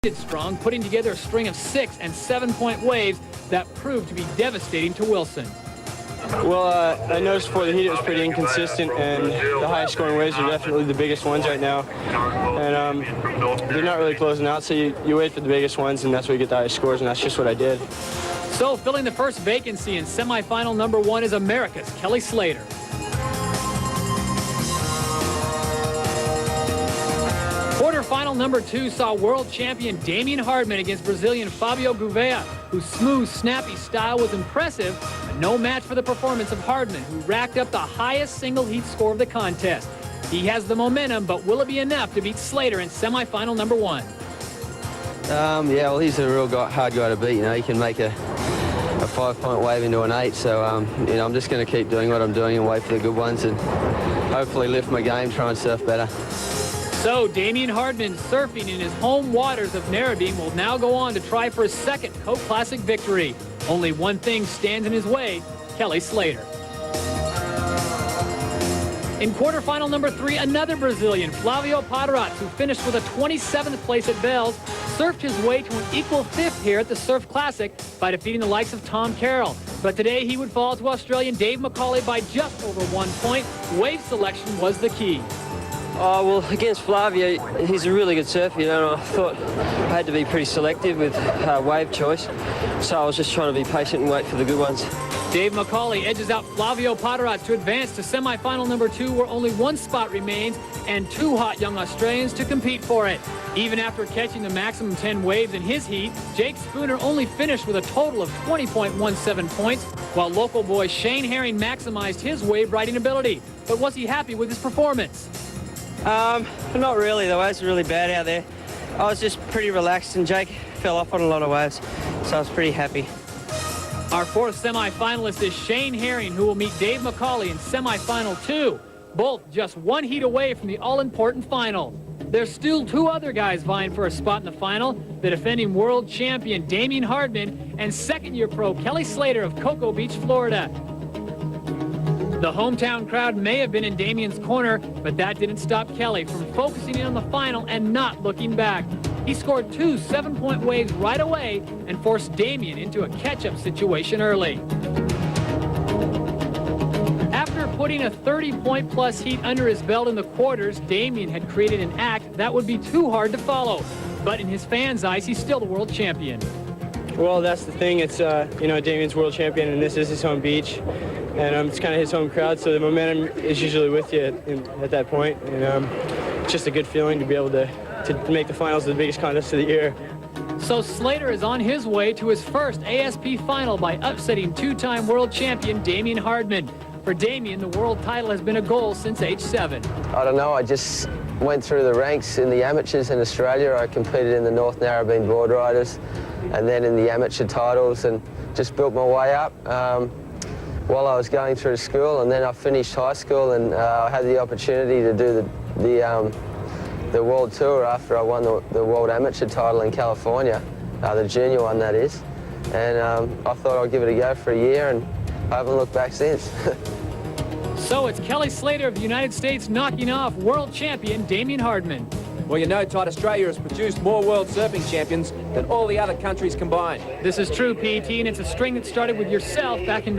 strong, putting together a string of 6- and 7-point waves that proved to be devastating to Wilson. Well, I noticed before the heat it was pretty inconsistent, and the highest scoring waves are definitely the biggest ones right now. And they're not really closing out, so you wait for the biggest ones, and that's where you get the highest scores, and that's just what I did. So filling the first vacancy in semifinal number 1 is America's Kelly Slater. Quarterfinal number 2 saw world champion Damien Hardman against Brazilian Fabio Gouveia, whose smooth, snappy style was impressive, but no match for the performance of Hardman, who racked up the highest single heat score of the contest. He has the momentum, but will it be enough to beat Slater in semifinal number 1? Yeah, well, he's a real hard guy to beat. You know, he can make a 5-point wave into an 8. So, you know, I'm just going to keep doing what I'm doing and wait for the good ones and hopefully lift my game, try and surf better. So Damien Hardman, surfing in his home waters of Narrabeen, will now go on to try for his second Coke Classic victory. Only one thing stands in his way: Kelly Slater. In quarterfinal number 3, another Brazilian, Flavio Paderatz, who finished with a 27th place at Bells, surfed his way to an equal 5th here at the Surf Classic by defeating the likes of Tom Carroll. But today he would fall to Australian Dave McCauley by just over 1 point. Wave selection was the key. Oh, well, against Flavio, he's a really good surfer, you know, and I thought I had to be pretty selective with wave choice, so I was just trying to be patient and wait for the good ones. Dave McCauley edges out Flavio Paderatz to advance to semifinal number 2, where only 1 spot remains and 2 hot young Australians to compete for it. Even after catching the maximum 10 waves in his heat, Jake Spooner only finished with a total of 20.17 points, while local boy Shane Herring maximized his wave riding ability. But was he happy with his performance? Not really. The waves were really bad out there. I was just pretty relaxed, and Jake fell off on a lot of waves, so I was pretty happy. Our 4th semifinalist is Shane Herring, who will meet Dave McCauley in semifinal 2, both just 1 heat away from the all-important final. There's still 2 other guys vying for a spot in the final: the defending world champion Damien Hardman and second-year pro Kelly Slater of Cocoa Beach, Florida. The hometown crowd may have been in Damien's corner, but that didn't stop Kelly from focusing in on the final and not looking back. He scored 2 7-point waves right away and forced Damien into a catch-up situation early. After putting a 30-point-plus heat under his belt in the quarters, Damien had created an act that would be too hard to follow. But in his fans' eyes, he's still the world champion. Well, that's the thing. It's, you know, Damien's world champion, and this is his home beach. And it's kind of his home crowd, so the momentum is usually with you at that point. And it's just a good feeling to be able to make the finals of the biggest contest of the year. So Slater is on his way to his first ASP final by upsetting 2-time world champion Damien Hardman. For Damien, the world title has been a goal since age 7. I don't know, I just went through the ranks in the amateurs in Australia. I competed in the North Narrabeen Board Riders and then in the amateur titles and just built my way up. While I was going through school, and then I finished high school, and I had the opportunity to do the world tour after I won the world amateur title in California, the junior one that is, and I thought I'd give it a go for a year, and I haven't looked back since. So it's Kelly Slater of the United States knocking off world champion Damien Hardman. Well, you know, Todd, Australia has produced more world surfing champions than all the other countries combined. This is true, PT, and it's a string that started with yourself back in